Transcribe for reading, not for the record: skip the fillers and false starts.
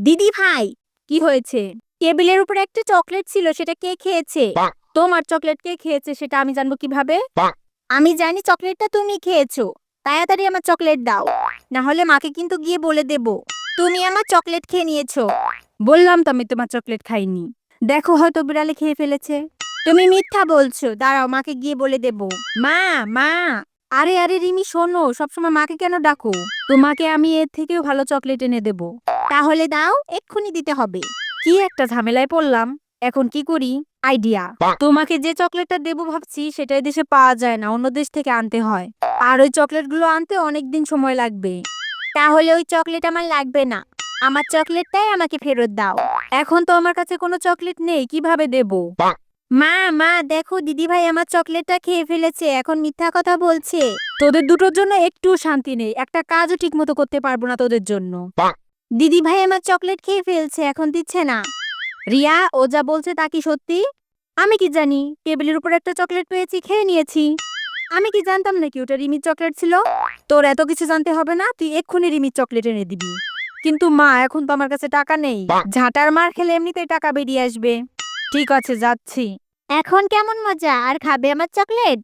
দিদি ভাই, কি হয়েছে? টেবিলের উপর একটা চকলেট ছিল, সেটা কে খেয়েছে? তোমার চকলেট কে খেয়েছে সেটা আমি জানবো কিভাবে? আমি জানি চকলেটটা তুমি খেয়েছো। তাড়াতাড়ি আমার চকলেট দাও, না হলে মাকে কিন্তু গিয়ে বলে দেব তুমি আমার চকলেট খেয়ে নিয়েছো। বললাম তো আমি তোমার চকলেট খাইনি। দেখো, হয়তো বিড়ালে খেয়ে ফেলেছে। তুমি মিথ্যা বলছো, দাঁড়াও মাকে গিয়ে বলে দেব। মা, মা। আরে আরে রিমি, শোনো, সবসময় মাকে কেন ডাকো? তোমাকে আমি এর থেকেও ভালো চকলেট এনে দেব। তাহলে দাও, এক্ষুনি দিতে হবে। কি একটা ঝামেলায় পড়লাম। এখন কি করি? আইডিয়া। তোমাকে যে চকলেটটা দেবো ভাবছি সেটা এই দেশে পাওয়া যায় না, অন্য দেশ থেকে আনতে হয়। আর ওই চকলেটগুলো আনতে অনেক দিন সময় লাগবে। তাহলে ওই চকলেট আমার লাগবে না, আমার চকলেটটাই আমাকে ফেরত দাও। এখন তো আমার কাছে কোনো চকলেট নেই, কিভাবে দেব? মা, মা দেখো, দিদিভাই আমার চকলেটটা খেয়ে ফেলেছে, এখন মিথ্যা কথা বলছে। তোদের দুটোর জন্য একটু শান্তি নেই, একটা কাজও ঠিক মতো করতে পারবো না তোদের জন্য। দিদিভাই আমার চকলেট খেয়ে ফেলছে, এখন দিচ্ছে না। রিয়া, ও যা বলছে তা কি সত্যি? আমি কি জানি, টেবিলের উপর একটা চকলেট পেয়েছি, খেয়ে নিয়েছি। আমি কি জানতাম নাকি ওটা রিমির চকলেট ছিল? তোর এত কিছু জানতে হবে না, তুই এক্ষুনি রিমির চকলেট এনে দিবি। কিন্তু মা, এখন তো আমার কাছে টাকা নেই। ঝাঁটার মার খেলে এমনিতেই টাকা বেরিয়ে আসবে। ঠিক আছে, যাচ্ছি। এখন কেমন মজা, আর খাবে আমার চকলেট?